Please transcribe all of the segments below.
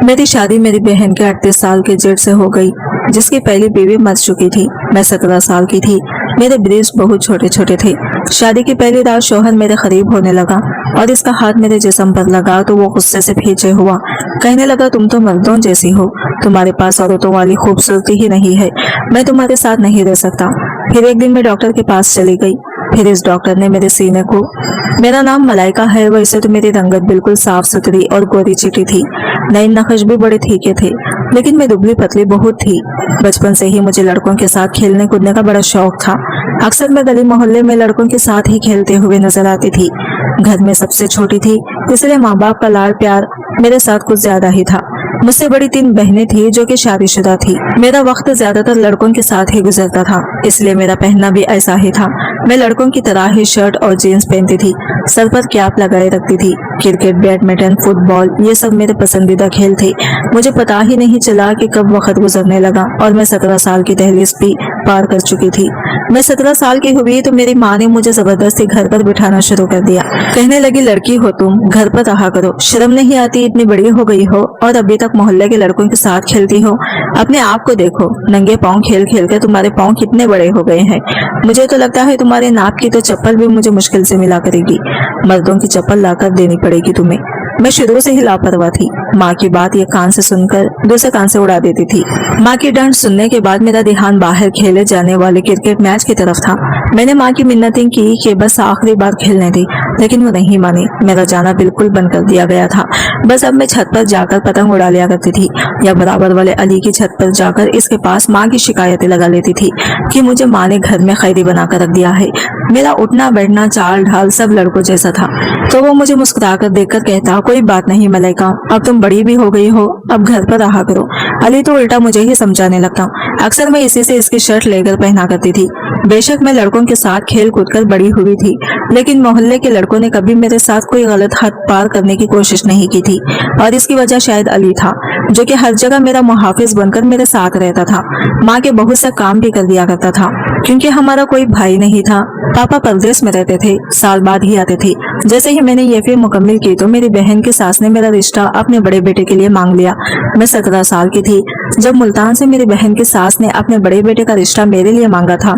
मेरी शादी मेरी बहन के 38 साल के जेठ से हो गई, जिसकी पहली बीवी मर चुकी थी। मैं 17 साल की थी। मेरे ब्रेस्ट बहुत छोटे छोटे थे। शादी की पहली रात शौहर मेरे करीब होने लगा और इसका हाथ मेरे जिस्म पर लगा तो वो गुस्से से भींचे हुआ कहने लगा, तुम तो मर्दों जैसी हो, तुम्हारे पास औरतों वाली खूबसूरती ही नहीं है, मैं तुम्हारे साथ नहीं रह सकता। फिर एक दिन मैं डॉक्टर के पास चली गई। फिर इस डॉक्टर ने मेरे सीने को, मेरा नाम मलाइका है, वैसे तो मेरी रंगत बिल्कुल साफ सुथरी और गोरी चिटी थी। नए नक्श भी बड़े ठीके थे, लेकिन मैं दुबली पतली बहुत थी। बचपन से ही मुझे लड़कों के साथ खेलने कूदने का बड़ा शौक था। अक्सर मैं गली मोहल्ले में लड़कों के साथ ही खेलते हुए नजर आती थी। घर में सबसे छोटी थी, इसलिए माँ बाप का लाड़ प्यार मेरे साथ कुछ ज्यादा ही था। मुझसे बड़ी 3 बहनें थी जो कि शादीशुदा थी। मेरा वक्त ज्यादातर लड़कों के साथ ही गुजरता था, इसलिए मेरा पहनना भी ऐसा ही था। मैं लड़कों की तरह ही शर्ट और जीन्स पहनती थी, सर पर कैप लगाए रखती थी। क्रिकेट, बैडमिंटन, फुटबॉल ये सब मेरे पसंदीदा खेल थे। मुझे पता ही नहीं चला कि कब वक्त गुजरने लगा और मैं 17 साल की दहलीज भी पार कर चुकी थी। मैं 17 साल की हुई तो मेरी माँ ने मुझे जबरदस्ती घर पर बिठाना शुरू कर दिया। कहने लगी, लड़की हो तुम, घर पर रहा करो, शर्म नहीं आती, इतनी बड़ी हो गई हो और अभी तक मोहल्ले के लड़कों के साथ खेलती हो। अपने आप को देखो, नंगे पाँव खेल खेल कर तुम्हारे पाँव कितने बड़े हो गए हैं। मुझे तो लगता है तुम्हारे नाप की तो चप्पल भी मुझे मुश्किल से मिला करेगी। मर्दों की चप्पल लाकर देनी पड़ेगी तुम्हें। मैं शुरू से ही लापरवाह थी। माँ की बात एक कान से सुनकर दूसरे कान से उड़ा देती थी। माँ की डांट सुनने के बाद मेरा ध्यान बाहर खेले जाने वाले क्रिकेट मैच की तरफ था। मैंने माँ की मिन्नतें की कि बस आखिरी बार खेलने दी, लेकिन वो नहीं मानी। मेरा जाना बिल्कुल बंद कर दिया गया था। बस अब मैं छत पर जाकर पतंग उड़ा लिया करती थी या बराबर वाले अली की छत पर जाकर इसके पास माँ की शिकायतें लगा लेती थी कि मुझे माँ ने घर में कैदी बनाकर रख दिया है। मेरा उठना बैठना चाल ढाल सब लड़कों जैसा था। तो वो मुझे मुस्कुराकर देखकर कहता, कोई बात नहीं मलाइका, अब तुम बड़ी भी हो गई हो, अब घर पर रहा करो। अली तो उल्टा मुझे ही समझाने लगता। अक्सर मैं इसी से इसकी शर्ट लेकर पहना करती थी। बेशक मैं लड़कों के साथ खेल कूद कर बड़ी हुई थी, लेकिन मोहल्ले के लड़कों ने कभी मेरे साथ कोई गलत हद पार करने की कोशिश नहीं की थी और इसकी वजह शायद अली था, जो कि हर जगह मेरा मुहाफिज बनकर मेरे साथ रहता था। माँ के बहुत सा काम भी कर दिया करता था, क्योंकि हमारा कोई भाई नहीं था। पापा परदेश में रहते थे, साल बाद ही आते थे। जैसे ही मैंने ये फिल्म मुकम्मल की तो मेरी बहन की सास ने मेरा रिश्ता अपने बड़े बेटे के लिए मांग लिया। मैं 17 साल की थी जब मुल्तान से मेरी बहन की सास ने अपने बड़े बेटे का रिश्ता मेरे लिए मांगा था।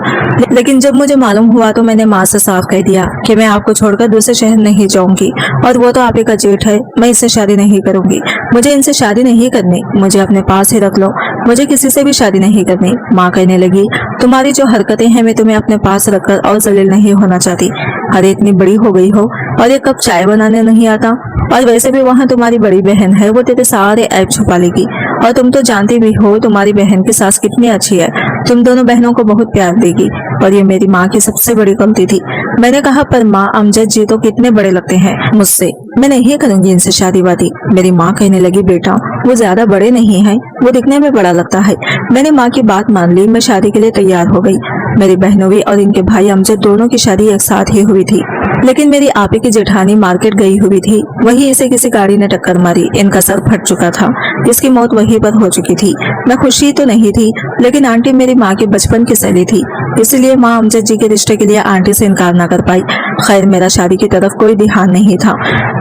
लेकिन जब मुझे मालूम हुआ तो मैंने माँ से साफ कह दिया कि मैं आपको छोड़कर दूसरे शहर नहीं जाऊंगी और वो तो आप ही का जेठ है, मैं इससे शादी नहीं करूंगी। मुझे इनसे शादी नहीं करनी, मुझे अपने पास ही रख लो, मुझे किसी से भी शादी नहीं करनी। माँ कहने लगी, तुम्हारी जो हरकतें हैं मैं तुम्हें अपने पास रखकर और जलील नहीं होना चाहती। अरे इतनी बड़ी हो गई हो और एक कप चाय बनाने नहीं आता, और वैसे भी वहाँ तुम्हारी बड़ी बहन है, वो तेरे सारे ऐब छुपा लेगी। और तुम तो जानती भी हो तुम्हारी बहन की सास कितनी अच्छी है, तुम दोनों बहनों को बहुत प्यार देगी। और ये मेरी माँ की सबसे बड़ी गलती थी। मैंने कहा, पर माँ अमजद जी तो कितने बड़े लगते हैं मुझसे, मैं नहीं करूंगी इनसे शादी वादी। मेरी माँ कहने लगी, बेटा वो ज्यादा बड़े नहीं हैं, वो दिखने में बड़ा लगता है। मैंने माँ की बात मान ली। मैं शादी के लिए तैयार हो गई। मेरी बहनों भी और इनके भाई अमजद दोनों की शादी एक साथ ही हुई थी, लेकिन मेरी आपी की जेठानी मार्केट गई हुई थी, वही इसे किसी गाड़ी ने टक्कर मारी। इनका सर फट चुका था, इसकी मौत वहीं पर हो चुकी थी। मैं खुशी तो नहीं थी, लेकिन आंटी मेरी माँ के बचपन की सहेली थी, इसलिए माँ अमजद जी के रिश्ते के लिए आंटी से इनकार न कर पाई। खैर मेरा शादी की तरफ कोई ध्यान नहीं था।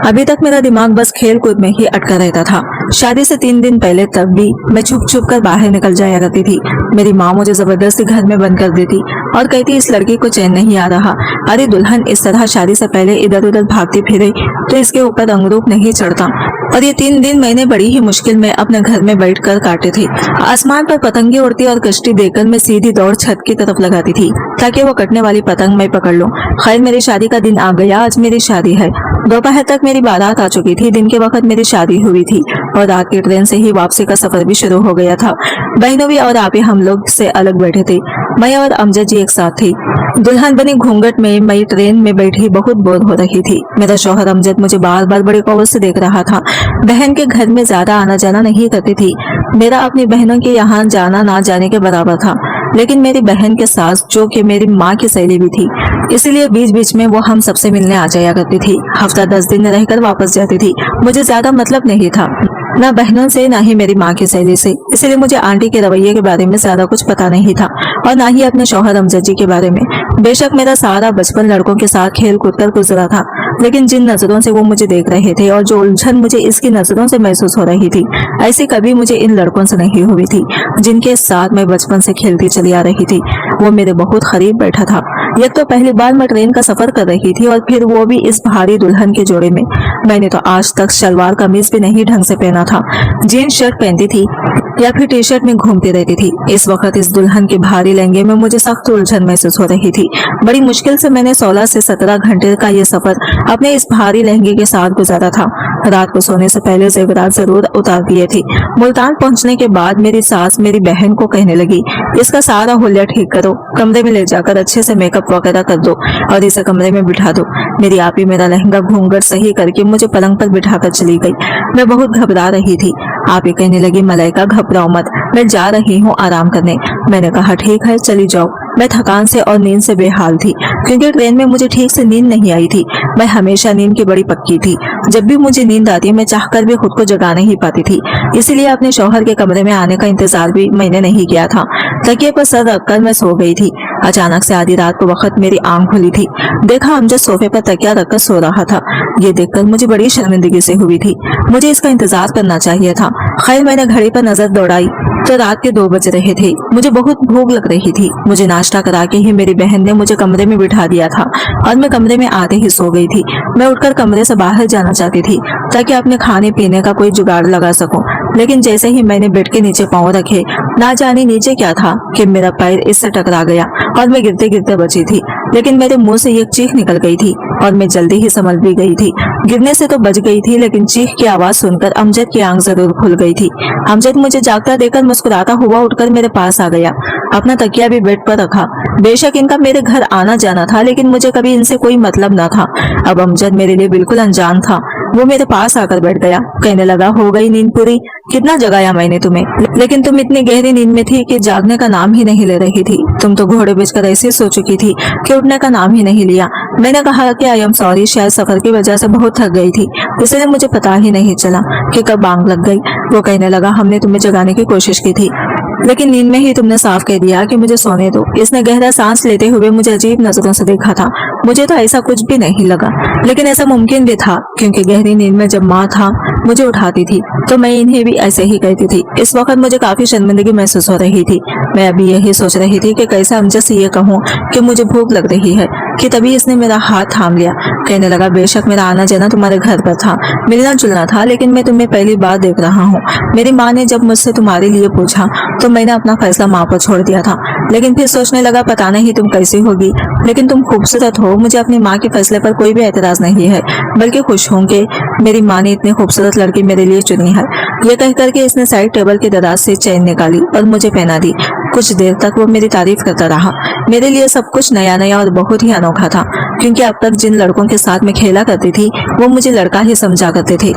अभी तक मेरा दिमाग बस खेल कूद में ही अटका रहता था। शादी से 3 दिन पहले तक भी मैं छुप छुप कर बाहर निकल जाया करती थी। मेरी माँ मुझे जबरदस्ती घर में बंद कर देती और कहती, इस लड़की को चैन नहीं आ रहा। अरे दुल्हन इस तरह शादी से पहले इधर उधर भागती फिरे तो इसके ऊपर रंगरूप नहीं चढ़ता। और ये 3 दिन मैंने बड़ी ही मुश्किल में अपने घर में बैठकर काटे थे। आसमान पर पतंगे उड़ती और कश्ती देखकर मैं सीधी दौड़ छत की तरफ लगाती थी ताकि वो कटने वाली पतंग मैं पकड़ लूं। खैर मेरी शादी का दिन आ गया। आज मेरी शादी है। दोपहर तक मेरी बारात आ चुकी थी। दिन के वक्त मेरी शादी हुई थी और रात की ट्रेन से ही वापसी का सफर भी शुरू हो गया था। बहनों भी और आपे हम लोग से अलग बैठे थे। मैं और अमजद जी एक साथ थी। दुल्हन बनी घूंघट में मैं ट्रेन में बैठी बहुत बोर हो रही थी। मेरा शौहर अमजद मुझे बार बार बड़े कौर से देख रहा था। बहन के घर में ज्यादा आना जाना नहीं करती थी। मेरा अपनी बहनों के यहाँ जाना ना जाने के बराबर था, लेकिन मेरी बहन के सास जो कि मेरी माँ की सहेली भी थी, इसलिए बीच बीच में वो हम सबसे मिलने आ जाया करती थी। हफ्ता 10 दिन रहकर वापस जाती थी। मुझे ज्यादा मतलब नहीं था, ना बहनों से ना ही मेरी माँ की सहेली से, इसलिए मुझे आंटी के रवैये के बारे में ज्यादा कुछ पता नहीं था और ना ही अपने शौहर अमजद जी के बारे में। बेशक मेरा सारा बचपन लड़कों के साथ खेल कूद कर गुजरा था, लेकिन जिन नजरों से वो मुझे देख रहे थे और जो उलझन मुझे इसकी नजरों से महसूस हो रही थी, ऐसी कभी मुझे इन लड़कों से नहीं हुई थी जिनके साथ मैं बचपन से खेलती चली आ रही थी। वो मेरे बहुत करीब बैठा था। एक तो पहली बार मैं ट्रेन का सफर कर रही थी और फिर वो भी इस भारी दुल्हन के जोड़े में। मैंने तो आज तक सलवार कमीज भी नहीं ढंग से पहना था, जीन्स शर्ट पहनती थी या फिर टी शर्ट में घूमती रहती थी। इस वक्त इस दुल्हन के भारी लहंगे में मुझे सख्त उलझन महसूस हो रही थी। बड़ी मुश्किल से मैंने 16 से 17 घंटे का ये सफर अपने इस भारी लहंगे के साथ गुजारा था। रात को सोने से पहले जेवरात जरूर उतार दिए थे। मुल्तान पहुंचने के बाद मेरी सास मेरी बहन को कहने लगी, इसका सारा हुलिया ठीक करो, कमरे में ले जाकर अच्छे से मेकअप वगैरह कर दो और इसे कमरे में बिठा दो। मेरी आपी मेरा लहंगा घूंघट सही करके मुझे पलंग पर बिठाकर चली गई। मैं बहुत घबरा रही थी। आप ये कहने लगी, मलाइका घबराओ मत, मैं जा रही हूँ आराम करने। मैंने कहा ठीक है चली जाओ। मैं थकान से और नींद से बेहाल थी क्योंकि ट्रेन में मुझे ठीक से नींद नहीं आई थी। मैं हमेशा नींद की बड़ी पक्की थी। जब भी मुझे नींद आती मैं चाहकर भी खुद को जगा नहीं पाती थी, इसीलिए अपने शौहर के कमरे में आने का इंतजार भी मैंने नहीं किया था। तकिए पर सर रखकर मैं सो गई थी। अचानक से आधी रात को वक्त मेरी आंख खुली थी। देखा अमजद सोफे पर तकिया रखकर सो रहा था। ये देखकर मुझे बड़ी शर्मिंदगी से हुई थी। मुझे इसका इंतजार करना चाहिए था। खैर मैंने घड़ी पर नजर दौड़ाई तो रात के 2 बज रहे थे। मुझे बहुत भूख लग रही थी। मुझे नाश्ता करा के ही मेरी बहन ने मुझे कमरे में बिठा दिया था और मैं कमरे में आते ही सो गई थी। मैं उठकर कमरे से बाहर जाना चाहती थी ताकि अपने खाने पीने का कोई जुगाड़ लगा सकूं, लेकिन जैसे ही मैंने बेड के नीचे पांव रखे, ना जाने नीचे क्या था कि मेरा पैर इससे टकरा गया और मैं गिरते गिरते बची थी। लेकिन मेरे मुंह से एक चीख निकल गई थी और मैं जल्दी ही समझ भी गई थी। गिरने से तो बच गई थी, लेकिन चीख की आवाज सुनकर अमजद की आंख जरूर खुल गई थी। अमजद मुझे जागता देखकर मुस्कुराता हुआ उठकर मेरे पास आ गया। अपना तकिया भी बेड पर रखा। बेशक इनका मेरे घर आना जाना था, लेकिन मुझे कभी इनसे कोई मतलब न था। अब अमजद मेरे लिए बिल्कुल अनजान था। वो मेरे पास आकर बैठ गया। कहने लगा, हो गई नींद पूरी? कितना जगाया मैंने तुम्हें, लेकिन तुम इतनी गहरी नींद में थी कि जागने का नाम ही नहीं ले रही थी। तुम तो घोड़े बेचकर ऐसी सो चुकी थी कि उठने का नाम ही नहीं लिया। मैंने कहा कि आई एम सॉरी, शायद सफर की वजह से बहुत थक गई थी, इसलिए मुझे पता ही नहीं चला कि कब आंख लग गई। वो कहने लगा, हमने तुम्हें जगाने की कोशिश की थी, लेकिन नींद में ही तुमने साफ कह दिया कि मुझे सोने दो। इसने गहरा सांस लेते हुए मुझे अजीब नजरों से देखा था। मुझे तो ऐसा कुछ भी नहीं लगा, लेकिन ऐसा मुमकिन भी था क्योंकि गहरी नींद में जब माँ था मुझे उठाती थी तो मैं इन्हें भी ऐसे ही कहती थी। इस वक्त मुझे काफी शर्मिंदगी महसूस हो रही थी। मैं अभी यही सोच रही थी कि कैसे अमजद से ये कहूँ कि मुझे भूख लग रही है कि तभी इसने मेरा हाथ थाम लिया। कहने लगा, बेशक मेरा आना जाना तुम्हारे घर पर था, मिलना जुलना था, लेकिन मैं तुम्हें पहली बार देख रहा हूँ। मेरी माँ ने जब मुझसे तुम्हारे लिए पूछा तो मैंने अपना फैसला माँ पर छोड़ दिया था, लेकिन फिर सोचने लगा पता नहीं तुम कैसी होगी, लेकिन तुम खूबसूरत हो। मुझे अपनी माँ के फैसले पर कोई भी एतराज नहीं है, बल्कि खुश हूँ कि मेरी माँ ने इतनी खूबसूरत लड़की मेरे लिए चुनी है। ये कह करके इसने साइड टेबल के दराज से चेन निकाली और मुझे पहना दी। कुछ देर तक वो मेरी तारीफ करता रहा। मेरे लिए सब कुछ नया नया और बहुत ही अनोखा था, क्योंकि अब तक जिन लड़कों के साथ मैं खेला करती थी वो मुझे लड़का ही समझा करते थे,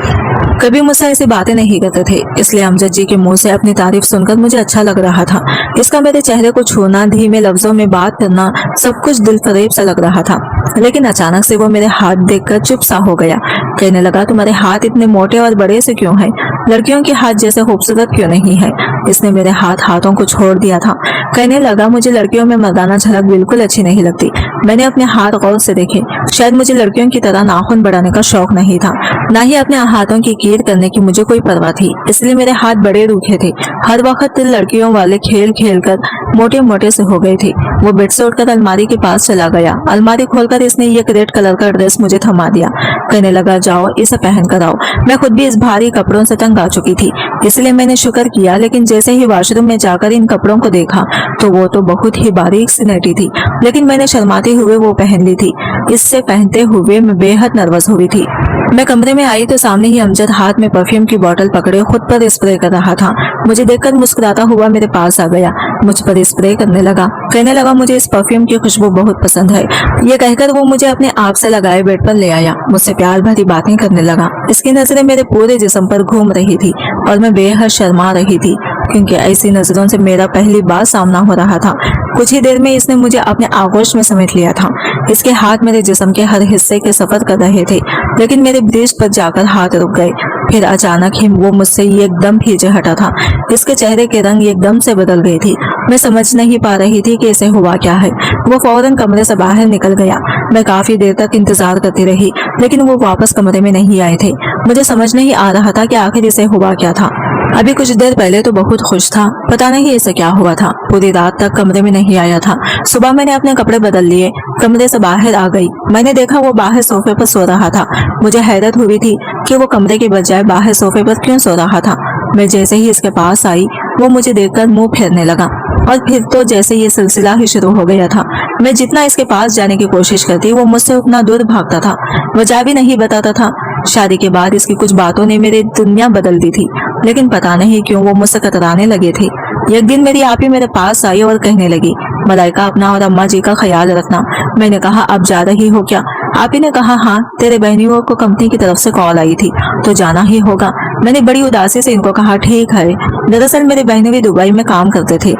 कभी मुझसे ऐसी बातें नहीं करते थे। इसलिए अमजद जी के मुंह से अपनी तारीफ सुनकर मुझे अच्छा लग रहा था। इसका मेरे चेहरे को छूना, धीमे लफ्जों में बात करना, सब कुछ दिल फरेब सा लग रहा था। लेकिन अचानक से वो मेरे हाथ देखकर चुप सा हो गया। कहने लगा, तुम्हारे हाथ इतने मोटे और बड़े से क्यों हैं? लड़कियों के हाथ जैसे खूबसूरत क्यों नहीं है? इसने मेरे हाथों को छोड़ दिया था। कहने लगा, मुझे लड़कियों में मर्दाना झलक बिल्कुल अच्छी नहीं लगती। मैंने अपने हाथ गौर से देखे। शायद मुझे लड़कियों की तरह नाखून बढ़ाने का शौक नहीं था, ना ही अपने हाथों की कीर करने की मुझे कोई परवाह थी। इसलिए मेरे हाथ बड़े रूखे थे। हर वक्त लड़कियों वाले खेल खेल कर मोटे मोटे से हो गए थे। वो बेड से उठकर अलमारी के पास चला गया। अलमारी खोलकर इसने एक रेड कलर का ड्रेस मुझे थमा दिया। कहने लगा, जाओ इसे पहन कर आओ। मैं खुद भी इस भारी कपड़ों से तंग आ चुकी थी, इसलिए मैंने शुक्र किया। लेकिन जैसे ही वॉशरूम में जाकर इन कपड़ों को देखा तो वो तो बहुत ही बारीक सी नटी थी, लेकिन मैंने शर्माते हुए वो पहन ली थी। इससे पहनते हुए मैं बेहद नर्वस हुई थी। मैं कमरे में आई तो सामने ही अमजद हाथ में परफ्यूम की बोतल पकड़े खुद पर स्प्रे कर रहा था। मुझे देखकर मुस्कुराता हुआ मेरे पास आ गया, मुझ पर स्प्रे करने लगा। कहने लगा, मुझे इस परफ्यूम की खुशबू बहुत पसंद है। ये कहकर वो मुझे अपने आप से लगाए बेड पर ले आया। मुझसे प्यार भरी बातें करने लगा। इसकी नजरें मेरे पूरे जिस्म पर घूम रही थी और मैं बेहद शर्मा रही थी, क्योंकि ऐसी नजरों से मेरा पहली बार सामना हो रहा था। कुछ ही देर में इसने मुझे अपने आगोश में समेट लिया था। इसके हाथ मेरे जिस्म के हर हिस्से के सफर कर रहे थे, लेकिन मेरे ब्रीज पर जाकर हाथ रुक गए। फिर अचानक ही वो मुझसे एकदम पीछे हटा था। इसके चेहरे के रंग एकदम से बदल गई थी मैं समझ नहीं पा रही थी कि इसे हुआ क्या है। वो फौरन कमरे से बाहर निकल गया। मैं काफी देर तक इंतजार करती रही, लेकिन वो वापस कमरे में नहीं आए थे। मुझे समझ नहीं आ रहा था कि आखिर इसे हुआ क्या था। अभी कुछ देर पहले तो बहुत खुश था, पता नहीं इसे क्या हुआ था। पूरी रात तक कमरे में नहीं आया था। सुबह मैंने अपने कपड़े बदल लिए, कमरे से बाहर आ गई। मैंने देखा वो बाहर सोफे पर सो रहा था। मुझे हैरत हुई थी कि वो कमरे के बजाय बाहर सोफे पर क्यों सो रहा था। मैं जैसे ही इसके पास आई, वो मुझे देखकर मुंह फेरने लगा और फिर तो जैसे ये सिलसिला ही शुरू हो गया था। मैं जितना इसके पास जाने की कोशिश करती, वो मुझसे उतना दूर भागता था। वजह भी नहीं बताता था। शादी के बाद इसकी कुछ बातों ने मेरी दुनिया बदल दी थी, लेकिन पता नहीं क्यों वो मुझसे कतराने लगे थे। एक दिन मेरी आपी मेरे पास आई और कहने लगी, मलाइका अपना और अम्मा जी का ख्याल रखना। मैंने कहा, अब जा रही हो क्या? आपी ने कहा, हाँ, तेरे बहनियों को कंपनी की तरफ से कॉल आई थी तो जाना ही होगा। मैंने बड़ी उदासी से इनको कहा, ठीक है। दरअसल मेरी बहनें भी दुबई में काम करते थे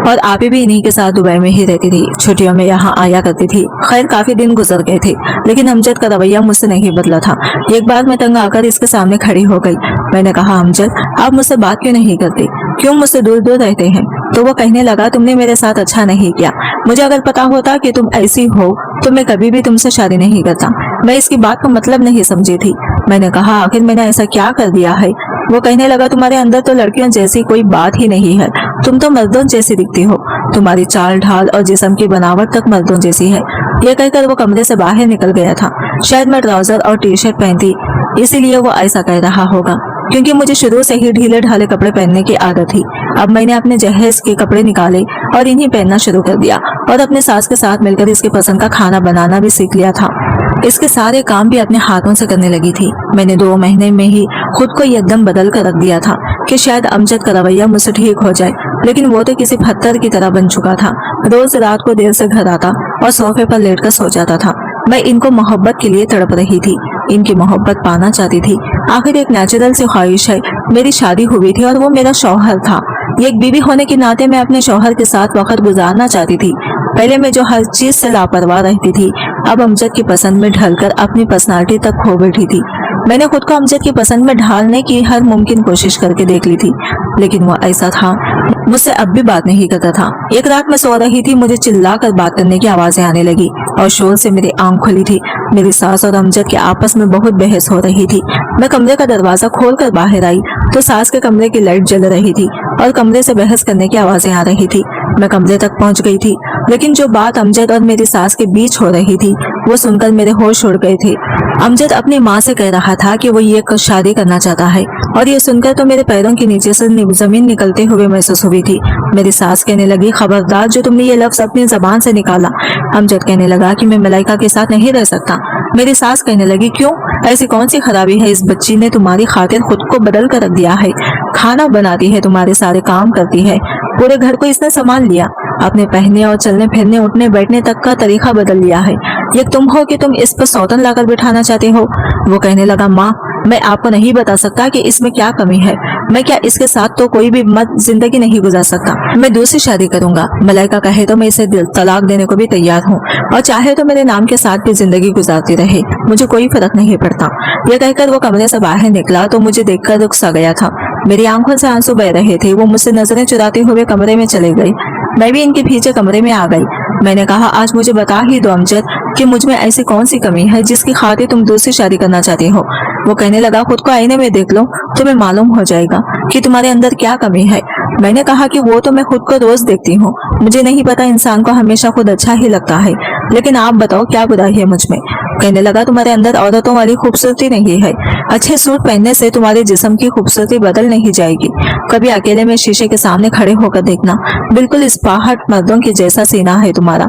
और आपी भी इन्हीं के साथ दुबई में ही रहती थी। छुट्टियों में यहाँ आया करती थी। खैर काफी दिन गुजर गए थे, लेकिन अमजद का रवैया मुझसे नहीं बदला था। एक बार मैं तंग आकर इसके सामने खड़ी हो गई। मैंने कहा, अमजद, आप मुझसे बात क्यों नहीं करते? क्यों मुझसे दूर दूर रहते हैं? तो वो कहने लगा, तुमने मेरे साथ अच्छा नहीं किया। मुझे अगर पता होता कि तुम ऐसी हो तो मैं कभी भी तुमसे शादी नहीं करता। मैं इसकी बात का मतलब नहीं समझी थी। मैंने कहा, आखिर मैंने ऐसा क्या कर दिया है? वो कहने लगा, तुम्हारे अंदर तो लड़कियों जैसी कोई बात ही नहीं है। तुम तो मर्दों जैसी दिखती हो। तुम्हारी चाल ढाल और जिस्म की बनावट तक मर्दों जैसी है। यह कहकर वो कमरे से बाहर निकल गया था। शायद मैं ट्राउजर और टी शर्ट पहनती, इसीलिए वो ऐसा कह रहा होगा, क्योंकि मुझे शुरू से ही ढीले ढाले कपड़े पहनने की आदत थी। अब मैंने अपने जहेज के कपड़े निकाले और इन्हीं पहनना शुरू कर दिया और अपने सास के साथ मिलकर इसके पसंद का खाना बनाना भी सीख लिया था। इसके सारे काम भी अपने हाथों से करने लगी थी। मैंने 2 महीने में ही खुद को एकदम बदल कर रख दिया था कि शायद अमजद का रवैया मुझसे ठीक हो जाए, लेकिन वो तो किसी पत्थर की तरह बन चुका था। रोज रात को देर से घर आता और सोफे पर लेटकर सो जाता था। मैं इनको मोहब्बत के लिए तड़प रही थी, इनकी मोहब्बत पाना चाहती थी। आखिर एक नेचुरल सी ख्वाहिश है। मेरी शादी हुई थी और वो मेरा शौहर था। एक बीवी होने के नाते मैं अपने शौहर के साथ वक्त गुजारना चाहती थी। पहले मैं जो हर चीज से लापरवाह रहती थी, अब अमजद की पसंद में ढलकर अपनी पर्सनालिटी तक खो बैठी थी। मैंने खुद को अमजद की पसंद में ढालने की हर मुमकिन कोशिश करके देख ली थी, लेकिन वो ऐसा था, मुझसे अब भी बात नहीं करता था। एक रात मैं सो रही थी, मुझे चिल्लाकर बात करने की आवाजें आने लगी और शोर से मेरी आंख खुली थी। मेरी सास और अमजद के आपस में बहुत बहस हो रही थी। मैं कमरे का दरवाजा खोलकर बाहर आई तो सास के कमरे की लाइट जल रही थी और कमरे से बहस करने की आवाजें आ रही थी। मैं कमरे तक पहुंच गई थी, लेकिन जो बात अमजद और मेरी सास के बीच हो रही थी वो सुनकर मेरे होश उड़ गए थे। अमजद अपनी माँ से कह रहा था कि वो ये शादी करना चाहता है और ये सुनकर तो मेरे पैरों के नीचे से जमीन निकलते हुए महसूस हुई थी। मेरी सास कहने लगी, खबरदार जो तुमने ये लफ्ज अपनी जबान से निकाला। अमजद कहने लगा कि मैं मलाइका के साथ नहीं रह सकता। मेरी सास कहने लगी, क्यों? ऐसी कौन सी खराबी है? इस बच्ची ने तुम्हारी खातिर खुद को बदल कर रख दिया है। खाना बनाती है, तुम्हारे सारे काम करती है, पूरे घर को इसने संभाल लिया। अपने पहनने और चलने फिरने उठने बैठने तक का तरीका बदल लिया है। ये तुम हो कि तुम इस पर सौतन लाकर बिठाना चाहते हो? वो कहने लगा, माँ, मैं आपको नहीं बता सकता कि इसमें क्या कमी है। मैं क्या इसके साथ तो कोई भी जिंदगी नहीं गुजार सकता। मैं दूसरी शादी करूंगा। मलाइका कहे तो मैं इसे तलाक देने को भी तैयार हूँ और चाहे तो मेरे नाम के साथ भी जिंदगी गुजारती रहे, मुझे कोई फर्क नहीं पड़ता। यह कहकर वो कमरे से बाहर निकला तो मुझे देखकर रुक सा गया था। मेरी आंखों से आंसू बह रहे थे। वो मुझसे नजरें चुराते हुए कमरे में चले गए। मैं भी इनके पीछे कमरे में आ गई। मैंने कहा, आज मुझे बता ही दो अमजद कि मुझ में ऐसी कौन सी कमी है जिसकी खातिर तुम दूसरी शादी करना चाहती हो। वो कहने लगा, खुद को आईने में देख लो, तुम्हें मालूम हो जाएगा कि तुम्हारे अंदर क्या कमी है। मैंने कहा कि वो तो मैं खुद को रोज देखती हूँ, मुझे नहीं पता, इंसान को हमेशा खुद अच्छा ही लगता है, लेकिन आप बताओ क्या बुराई है मुझ में। कहने लगा, तुम्हारे अंदर औरतों वाली खूबसूरती नहीं है। अच्छे सूट पहनने से तुम्हारे जिस्म की खूबसूरती बदल नहीं जाएगी। कभी अकेले में शीशे के सामने खड़े होकर देखना, बिल्कुल इस्पाहट मर्दों के जैसा सीना है तुम्हारा।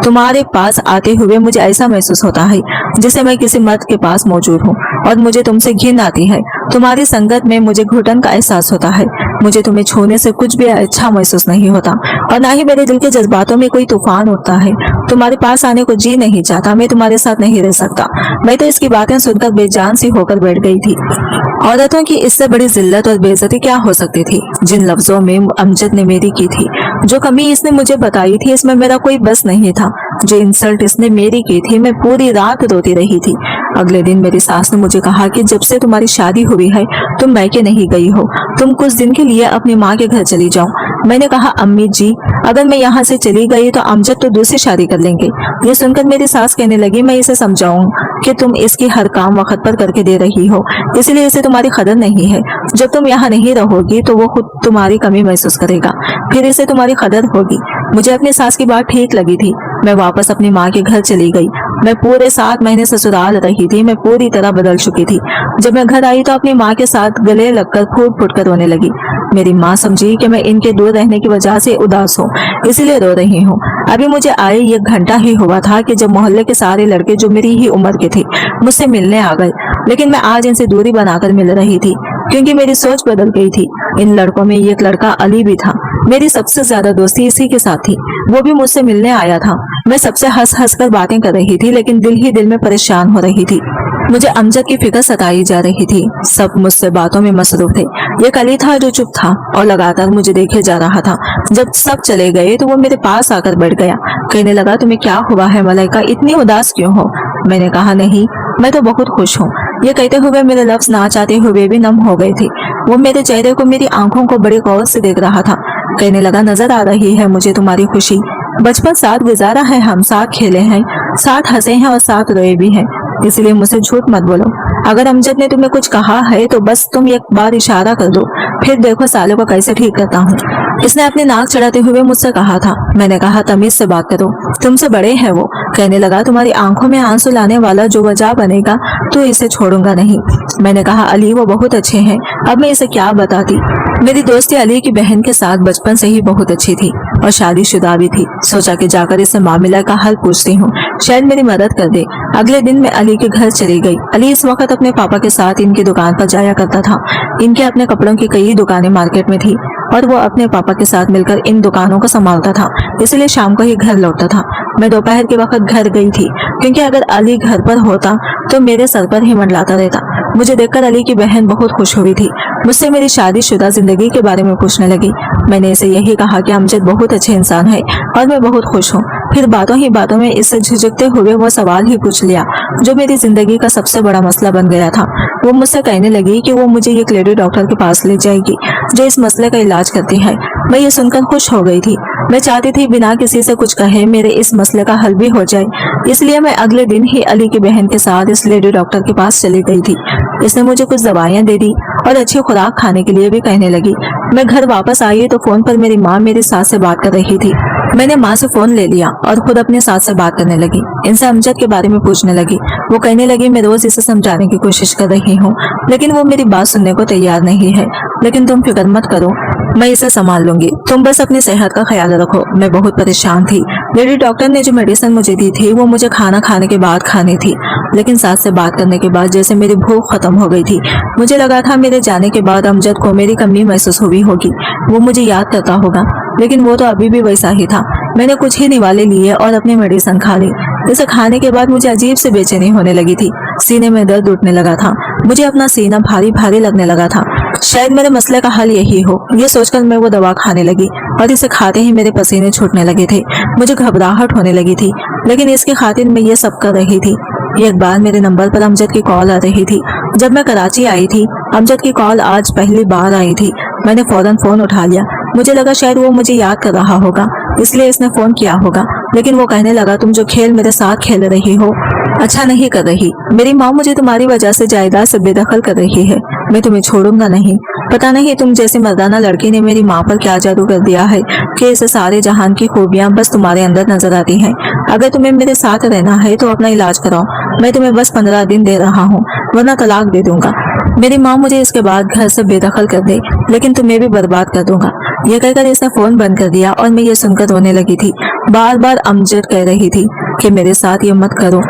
तुम्हारे पास आते हुए मुझे ऐसा महसूस होता है जैसे मैं किसी मर्द के पास मौजूद हूँ और मुझे तुमसे घिन आती है। तुम्हारी संगत में मुझे घुटन का एहसास होता है। मुझे तुम्हें छूने से कुछ भी अच्छा महसूस नहीं होता और ना ही मेरे दिल के जज्बातों में कोई तूफान उठता है। तुम्हारे पास आने को जी नहीं चाहता। मैं तुम्हारे साथ नहीं रह सकता। मैं तो इसकी बातें सुनकर बेजान सी होकर बैठ गई थी। औरतों की इससे बड़ी जिल्लत और बेइज्जती क्या हो सकती थी जिन लफ्जों में अमजद ने मेरी की थी। जो कमी इसने मुझे बताई थी इसमें मेरा कोई बस नहीं था। जो इंसल्ट इसने मेरी की थी, मैं पूरी रात रोती रही थी। अगले दिन मेरी सास ने मुझे कहा कि जब से तुम्हारी शादी हुई है तुम मैके नहीं गई हो, तुम कुछ दिन के लिए अपनी माँ के घर चली जाओ। मैंने कहा अम्मी जी, अगर मैं यहाँ से चली गई तो अमजद तो दूसरी शादी कर लेंगे। ये सुनकर मेरी सास कहने लगी, मैं इसे समझाऊं कि तुम इसकी हर काम वक्त पर करके दे रही हो, इसलिए इसे तुम्हारी कदर नहीं है। जब तुम यहाँ नहीं रहोगी तो वो खुद तुम्हारी कमी महसूस करेगा, फिर इसे तुम्हारी कदर होगी। मुझे अपनी सास की बात ठीक लगी थी। मैं वापस अपनी माँ के घर चली गई। मैं पूरे 7 महीने ससुराल रही थी। मैं पूरी तरह बदल चुकी थी। जब मैं घर आई तो अपनी माँ के साथ गले लगकर फूट फूट कर रोने लगी। मेरी माँ समझी कि मैं इनके दूर रहने की वजह से उदास हूँ, इसलिए रो रही हूँ। अभी मुझे आए 1 घंटा ही हुआ था कि जब मोहल्ले के सारे लड़के जो मेरी ही उम्र के थे मुझसे मिलने आ गए, लेकिन मैं आज इनसे दूरी बनाकर मिल रही थी क्योंकि मेरी सोच बदल गई थी। इन लड़कों में एक लड़का अली भी था। मेरी सबसे ज्यादा दोस्ती इसी के साथ थी। वो भी मुझसे मिलने आया था। मैं सबसे हंस हंस कर बातें कर रही थी, लेकिन दिल ही दिल में परेशान हो रही थी। मुझे अमजद की फिक्र सताई जा रही थी। सब मुझसे बातों में मसरूफ थे। ये अली था जो चुप था और लगातार मुझे देखे जा रहा था। जब सब चले गए तो वो मेरे पास आकर बैठ गया। कहने लगा, तुम्हें क्या हुआ है मलाइका, इतनी उदास क्यों हो? मैंने कहा, नहीं, मैं तो बहुत खुश हूँ। ये कहते हुए मेरे लफ्ज ना चाहते हुए भी नम हो गए थे। वो मेरे चेहरे को, मेरी आंखों को बड़े गौर से देख रहा था। कहने लगा, नजर आ रही है मुझे तुम्हारी खुशी। बचपन साथ गुजारा है, हम साथ खेले हैं, साथ हंसे हैं और साथ रोए भी हैं, इसलिए मुझसे झूठ मत बोलो। अगर अमजद ने तुम्हें कुछ कहा है तो बस तुम एक बार इशारा कर दो, फिर देखो साले को कैसे ठीक करता हूँ। इसने अपनी नाक चढ़ाते हुए मुझसे कहा था। मैंने कहा, तमीज से बात करो, तुमसे बड़े हैं वो। कहने लगा, तुम्हारी आंखों में आंसू लाने वाला जो वजह बनेगा तो इसे छोड़ूंगा नहीं। मैंने कहा, अली वो बहुत अच्छे हैं, अब मैं इसे क्या बताती। मेरी दोस्ती अली की बहन के साथ बचपन से ही बहुत अच्छी थी और शादीशुदा भी थी। सोचा कि जाकर इसे मामला का हल पूछती हूँ, शायद मेरी मदद कर दे। अगले दिन मैं अली के घर चली गई। अली इस वक्त अपने पापा के साथ इनकी दुकान पर जाया करता था। इनके अपने कपड़ों की कई दुकानें मार्केट में थी और वो अपने पापा के साथ मिलकर इन दुकानों को संभालता था, इसलिए शाम को ही घर लौटता था। मैं दोपहर के वक्त घर गई थी क्योंकि अगर अली घर पर होता तो मेरे सर पर ही मंडलाता रहता। मुझे देखकर अली की बहन बहुत खुश हुई थी। मुझसे मेरी शादीशुदा जिंदगी के बारे में पूछने लगी। मैंने इसे यही कहा कि अमजद बहुत अच्छे इंसान है और मैं बहुत खुश हूँ। फिर बातों ही बातों में इससे झिझकते हुए वो सवाल ही पूछ लिया जो मेरी जिंदगी का सबसे बड़ा मसला बन गया था। वो मुझसे कहने लगी कि वो मुझे एक लेडी डॉक्टर के पास ले जाएगी जो इस मसले का इलाज करती है। मैं ये सुनकर खुश हो गई थी। मैं चाहती थी बिना किसी से कुछ कहे मेरे इस मसले का हल भी हो जाए, इसलिए मैं अगले दिन ही अली की बहन के साथ इस लेडी डॉक्टर के पास चली गई थी। इसने मुझे कुछ दवाइयाँ दे दी और अच्छी खुराक खाने के लिए भी कहने लगी। मैं घर वापस आई तो फोन पर मेरी माँ मेरी सास से बात कर रही थी। मैंने माँ से फोन ले लिया और खुद अपने सास से बात करने लगी। इनसे अमजद के बारे में पूछने लगी। वो कहने लगी, मैं रोज इसे समझाने की कोशिश कर रही हूँ लेकिन वो मेरी बात सुनने को तैयार नहीं है, लेकिन तुम फिक्र मत करो, मैं इसे संभाल लूंगी, तुम बस अपनी सेहत का ख्याल रखो। मैं बहुत परेशान थी। लेडी डॉक्टर ने जो मेडिसिन मुझे दी थी वो मुझे खाना खाने के बाद खानी थी, लेकिन सास से बात करने के बाद जैसे मेरी भूख खत्म हो गई थी। मुझे लगा था मेरे जाने के बाद अमजद को मेरी कमी महसूस हुई होगी, वो मुझे याद करता होगा, लेकिन वो तो अभी भी वैसा ही था। मैंने कुछ ही निवाले लिए और अपनी मेडिसिन खा ली। इसे खाने के बाद मुझे अजीब से बेचैनी होने लगी थी। सीने में दर्द उठने लगा था। मुझे अपना सीना भारी भारी लगने लगा था। शायद मेरे मसले का हल यही हो, ये सोचकर मैं वो दवा खाने लगी और इसे खाते ही मेरे पसीने छूटने लगे थे। मुझे घबराहट होने लगी थी, लेकिन इसकी खातिर मैं ये सब कर रही थी। एक बार मेरे नंबर पर अमजद की कॉल आ रही थी। जब मैं कराची आई थी अमजद की कॉल आज पहली बार आई थी। मैंने फौरन फोन उठा लिया। मुझे लगा शायद वो मुझे याद कर रहा होगा, इसलिए इसने फोन किया होगा, लेकिन वो कहने लगा, तुम जो खेल मेरे साथ खेल रही हो अच्छा नहीं कर रही। मेरी माँ मुझे तुम्हारी वजह से जायदाद से बेदखल कर रही है। मैं तुम्हें छोड़ूंगा नहीं। पता नहीं तुम जैसी मर्दाना लड़की ने मेरी माँ पर क्या जादू कर दिया है कि इसे सारे जहान की खूबियाँ बस तुम्हारे अंदर नजर आती हैं। अगर तुम्हें मेरे साथ रहना है तो अपना इलाज कराओ। मैं तुम्हें बस 15 दिन दे रहा हूँ, वरना तलाक दे दूंगा। मेरी माँ मुझे इसके बाद घर से बेदखल कर दे, लेकिन तुम्हें भी बर्बाद कर दूंगा। यह कहकर इसने फोन बंद कर दिया और मैं ये सुनकर रोने लगी थी। बार बार अमजद कह रही थी कि मेरे साथ ये मत करो।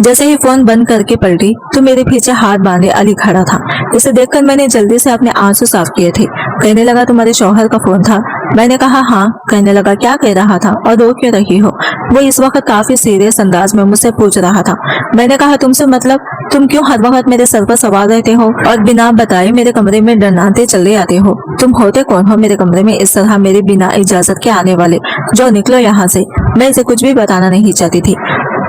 जैसे ही फोन बंद करके पलटी तो मेरे पीछे हाथ बांधे अली खड़ा था। इसे देखकर मैंने जल्दी से अपने आंसू साफ किए थे। कहने लगा, तुम्हारे शौहर का फोन था? मैंने कहा हाँ। कहने लगा, क्या कह रहा था और रो क्यों रही हो? वो इस वक्त काफी सीरियस अंदाज में मुझसे पूछ रहा था। मैंने कहा, तुमसे मतलब तुम क्यों हर वक्त मेरे सर पर सवार रहते हो और बिना बताए मेरे कमरे में डरनाते चले आते हो? तुम होते कौन हो मेरे कमरे में इस तरह मेरे बिना इजाजत के आने वाले? जो निकलो यहाँ से। मैं इसे कुछ भी बताना नहीं चाहती थी।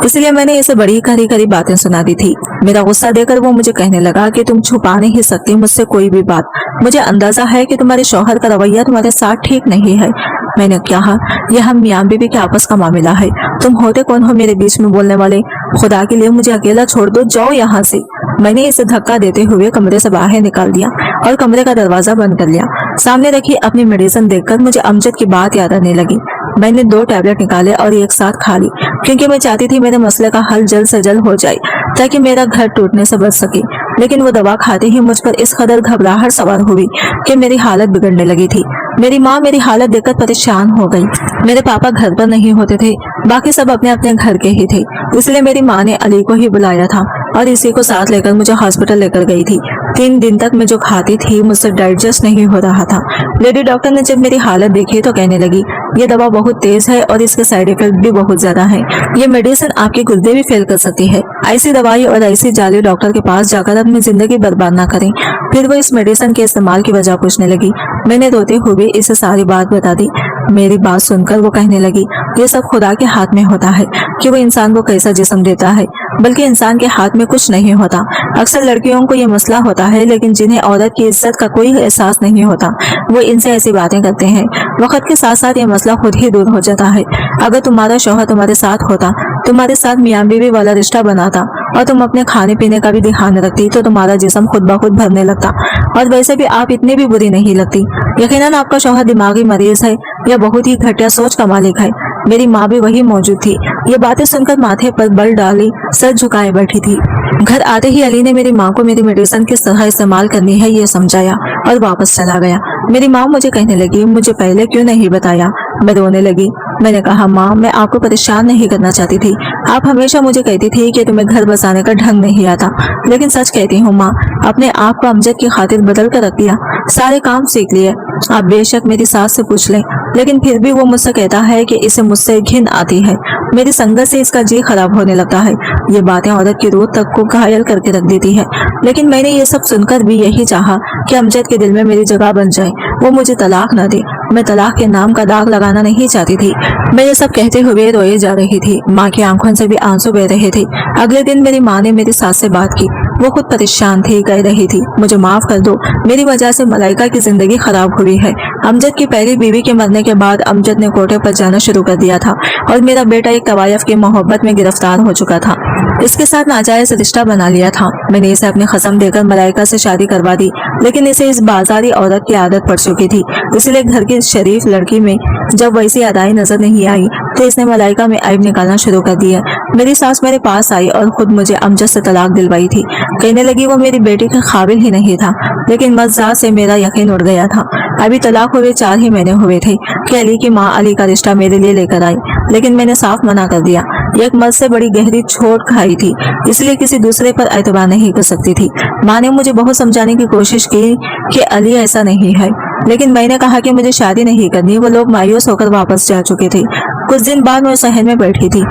इसलिए मैंने इसे बड़ी खरी खरी बातें सुना दी थी। मेरा गुस्सा देकर वो मुझे कहने लगा कि तुम छुपा नहीं सकती मुझसे कोई भी बात। मुझे अंदाजा है कि तुम्हारे शौहर का रवैया तुम्हारे साथ ठीक नहीं है। मैंने कहा, यह हम मियां बीवी के आपस का मामला है, तुम होते कौन हो मेरे बीच में बोलने वाले? खुदा के लिए मुझे अकेला छोड़ दो, जाओ यहाँ से। मैंने इसे धक्का देते हुए कमरे से बाहर निकाल दिया और कमरे का दरवाजा बंद कर लिया। सामने रखी अपनी मेडिसिन देखकर मुझे अमजद की बात याद आने लगी। मैंने 2 टैबलेट निकाले और एक साथ खा ली, क्योंकि मैं चाहती थी मेरे मसले का हल जल्द से जल्द हो जाए ताकि मेरा घर टूटने से बच सके। लेकिन वो दवा खाते ही मुझ पर इस कदर घबराहट सवार हुई कि मेरी हालत बिगड़ने लगी थी। मेरी माँ मेरी हालत देखकर परेशान हो गई। मेरे पापा घर पर नहीं होते थे, बाकी सब अपने अपने घर के ही थे, इसलिए मेरी माँ ने अली को ही बुलाया था और इसी को साथ लेकर मुझे हॉस्पिटल लेकर गई थी। 3 दिन तक मैं जो खाती थी मुझसे डाइजेस्ट नहीं हो रहा था। लेडी डॉक्टर ने जब मेरी हालत देखी तो कहने लगी, ये दवा बहुत तेज है और इसके साइड इफेक्ट भी बहुत ज्यादा है। ये मेडिसिन आपके गुर्दे भी फेल कर सकती है। ऐसी दवाई और ऐसी जाली डॉक्टर के पास जाकर अपनी जिंदगी बर्बाद ना करें। फिर वो इस मेडिसिन के इस्तेमाल की वजह पूछने लगी। मैंने रोते हुए इसे सारी बात बता दी। मेरी बात सुनकर वो कहने लगी, ये सब खुदा के हाथ में होता है कि वो इंसान को कैसा जिस्म देता है, बल्कि इंसान के हाथ में कुछ नहीं होता। अक्सर लड़कियों को ये मसला होता है, लेकिन जिन्हें औरत की इज्जत का कोई एहसास नहीं होता वो इनसे ऐसी बातें करते हैं। वक्त के साथ साथ ये मसला खुद ही दूर हो जाता है। अगर तुम्हारा शौहर तुम्हारे साथ होता, तुम्हारे साथ मियां बीवी वाला रिश्ता बनाता और तुम अपने खाने पीने का भी ध्यान रखती, तो तुम्हारा जिस्म खुद ब खुद भरने लगता। और वैसे भी आप इतनी भी बुरी नहीं लगती। यकीनन आपका शौहर दिमागी मरीज है या बहुत ही घटिया सोच का मालिक है। मेरी माँ भी वही मौजूद थी। ये बातें सुनकर माथे पर बल डाली सर झुकाए बैठी थी। घर आते ही अली ने मेरी माँ को मेरी मेडिसिन किस तरह इस्तेमाल करनी है ये समझाया और वापस चला गया। मेरी माँ मुझे कहने लगी, मुझे पहले क्यों नहीं बताया? मैं रोने लगी। मैंने कहा, माँ मैं आपको परेशान नहीं करना चाहती थी। आप हमेशा मुझे कहती थी कि तुम्हें घर बसाने का ढंग नहीं आता, लेकिन सच कहती हूँ माँ, अपने आप को अमजद की खातिर बदल कर रख दिया। सारे काम सीख लिए। आप बेशक मेरी सास से पूछ लें, लेकिन फिर भी वो मुझसे कहता है कि इसे मुझसे घिन आती है। मेरी संगत से इसका जी खराब होने लगता है। ये बातें औरत की रूह तक को घायल करके रख देती है। लेकिन मैंने ये सब सुनकर भी यही चाहा कि अमजद के दिल में मेरी जगह बन जाए, वो मुझे तलाक न दे। मैं तलाक के नाम का दाग लगाना नहीं चाहती थी। मैं ये सब कहते हुए रोए जा रही थी। माँ की आंखों से भी आंसू बह रहे थे। अगले दिन मेरी माँ ने मेरी सास से बात की। वो खुद परेशान थी, कह रही थी, मुझे माफ कर दो, मेरी वजह से मलाइका की जिंदगी खराब हुई है। अमजद की पहली बीवी के मरने के बाद अमजद ने कोटे पर जाना शुरू कर दिया था और मेरा बेटा एक तवायफ की मोहब्बत में गिरफ्तार हो चुका था। इसके साथ नाजायज रिश्ता बना लिया था। मैंने इसे अपनी कसम देकर मलाइका से शादी करवा दी, लेकिन इसे इस बाजारी औरत की आदत पड़ चुकी थी। इसलिए घर की शरीफ लड़की में जब वैसी अदाई नजर नहीं आई तो इसने मलाइका में ऐब निकालना शुरू कर दिया। मेरी सास मेरे पास आई और खुद मुझे अमजद से तलाक दिलवाई थी। कहने लगी वो मेरी बेटी के काबिल ही नहीं था, लेकिन मज़ाक से मेरा यकीन उड़ गया था। अभी तलाक हुए 4 ही महीने हुए थे कि अली की माँ अली का रिश्ता मेरे लिए लेकर आई, लेकिन मैंने साफ मना कर दिया। एक मर्द से बड़ी गहरी चोट खाई थी, इसलिए किसी दूसरे पर एतबार नहीं कर सकती थी। माँ ने मुझे बहुत समझाने की कोशिश की कि अली ऐसा नहीं है, लेकिन मैंने कहा कि मुझे शादी नहीं करनी। वो लोग मायूस होकर वापस जा चुके थे। कुछ दिन बाद मैं सहन में बैठी थी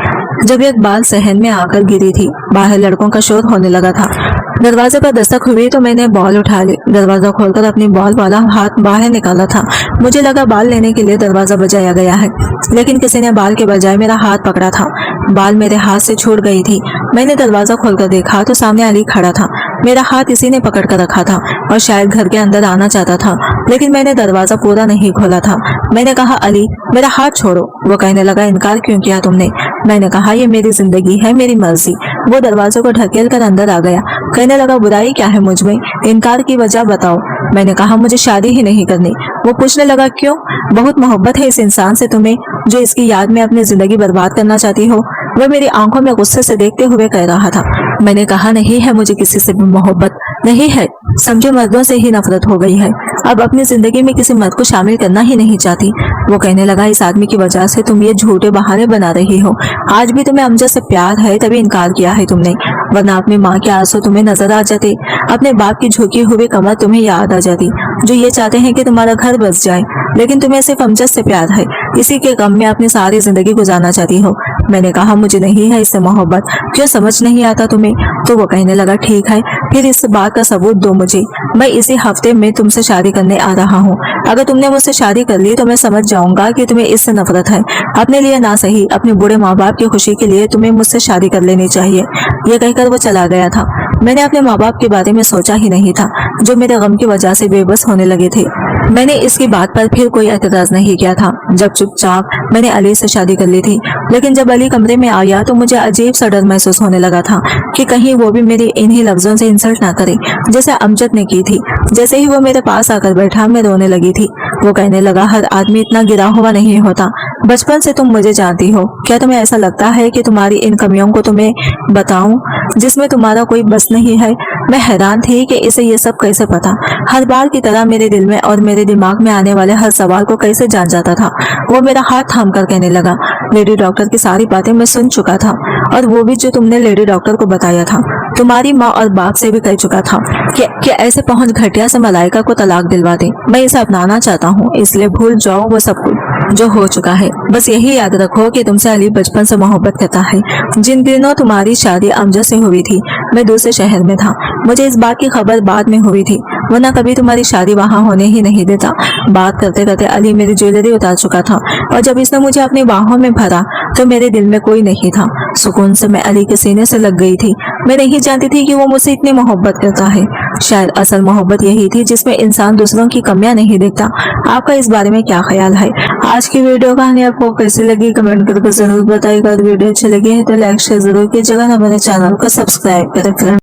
जब एक बाल सहन में आकर गिरी थी। बाहर लड़कों का शोर होने लगा था। दरवाजे पर दस्तक हुई तो मैंने बॉल उठा ली। दरवाजा खोलकर अपनी बॉल वाला हाथ बाहर निकाला था। मुझे लगा बाल लेने के लिए दरवाजा बजाया गया है, लेकिन किसी ने बाल के बजाय मेरा हाथ पकड़ा था। बाल मेरे हाथ से छूट गई थी। मैंने दरवाजा खोलकर देखा तो सामने अली खड़ा था। मेरा हाथ इसी ने पकड़ कर रखा था और शायद घर के अंदर आना चाहता था, लेकिन मैंने दरवाजा पूरा नहीं खोला था। मैंने कहा, अली मेरा हाथ छोड़ो। वो कहने लगा, इनकार क्यों किया तुमने? मैंने कहा, ये मेरी जिंदगी है, मेरी मर्जी। वो दरवाजे को ढकेल कर अंदर आ गया। कहने लगा, बुराई क्या है मुझ में? इनकार की वजह बताओ। मैंने कहा, मुझे शादी ही नहीं करनी। वो पूछने लगा, क्यों? बहुत मोहब्बत है इस इंसान से तुम्हें, जो इसकी याद में अपनी जिंदगी बर्बाद करना चाहती हो? वह मेरी आंखों में गुस्से से देखते हुए कह रहा था। मैंने कहा, नहीं है मुझे किसी से भी मोहब्बत, नहीं है। समझे, मर्दों से ही नफरत हो गई है। अब अपनी जिंदगी में किसी मर्द को शामिल करना ही नहीं चाहती। वो कहने लगा, इस आदमी की वजह से तुम ये झूठे बहाने बना रही हो। आज भी तुम्हें अमजद से प्यार है, तभी इनकार किया है तुमने, वरना अपनी माँ के आंसू तुम्हें नजर आ जाते, अपने बाप की झुकी हुई कमर तुम्हें याद आ जाती, जो ये चाहते हैं कि तुम्हारा घर बस जाए, लेकिन तुम्हें सिर्फ अमजद से प्यार है। इसी के गम में अपनी सारी जिंदगी गुजारना चाहती हो। मैंने कहा, मुझे नहीं है इससे मोहब्बत। क्यों समझ नहीं आता तुम्हें? तो वो कहने लगा, ठीक है, फिर इस बात का सबूत दो मुझे, मैं इसी हफ्ते में तुमसे शादी करने आ रहा हूँ। अगर तुमने मुझसे शादी कर ली तो मैं समझ जाऊंगा कि तुम्हें इससे नफरत है। अपने लिए ना सही, अपने बूढ़े माँ बाप की खुशी के लिए तुम्हें मुझसे शादी कर लेनी चाहिए। ये कहकर वो चला गया था। मैंने अपने माँ बाप के बारे में सोचा ही नहीं था, जो मेरे गम की वजह से बेबस होने लगे थे। मैंने इसकी बात पर फिर कोई एतराज नहीं किया था, जब चुपचाप मैंने अली से शादी कर ली थी। लेकिन जब अली कमरे में आया तो मुझे अजीब सा डर महसूस होने लगा था कि कहीं वो भी मेरी इन्हीं लफ्जों से इंसल्ट ना करे जैसे अमजद ने की थी। जैसे ही वो मेरे पास आकर बैठा, मैं रोने लगी थी। वो कहने लगा, हर आदमी इतना गिरा हुआ नहीं होता। बचपन से तुम मुझे जानती हो, क्या तुम्हें ऐसा लगता है कि तुम्हारी इन कमियों को तुम्हें बताऊं जिसमें तुम्हारा कोई बस नहीं है? मैं हैरान थी कि इसे ये सब कैसे पता। हर बार की तरह मेरे दिल में और मेरे दिमाग में आने वाले हर सवाल को कैसे जान जाता था। वो मेरा हाथ थाम कर कहने लगा, लेडी डॉक्टर की सारी बातें मैं सुन चुका था, और वो भी जो तुमने लेडी डॉक्टर को बताया था। तुम्हारी माँ और बाप से भी कह चुका था कि ऐसे पहुंच घटिया से मलाइका को तलाक दिलवा दे। मैं इसे अपनाना चाहता हूँ, इसलिए भूल जाओ वो सब कुछ जो हो चुका है। बस यही याद रखो कि तुमसे अली बचपन से मोहब्बत करता है। जिन दिनों तुम्हारी शादी अमजद से हुई थी, मैं दूसरे शहर में था। मुझे इस बात की खबर बाद में हुई थी, वरना कभी तुम्हारी शादी वहाँ होने ही नहीं देता। बात करते करते अली मेरी ज्वेलरी उतार चुका था, और जब इसने मुझे अपनी बाहों में भरा तो मेरे दिल में कोई नहीं था। सुकून से मैं अली के सीने से लग गई थी। मैं नहीं जानती थी कि वो मुझसे इतनी मोहब्बत करता है। शायद असल मोहब्बत यही थी जिसमें इंसान दूसरों की कमियां नहीं देखता। आपका इस बारे में क्या ख्याल है? आज की वीडियो कहानी आपको कैसी लगी कमेंट करके जरूर बताइएगा। वीडियो अच्छी लगी है तो लाइक शेयर जरूर कीजिएगा, हमारे चैनल को सब्सक्राइब करें।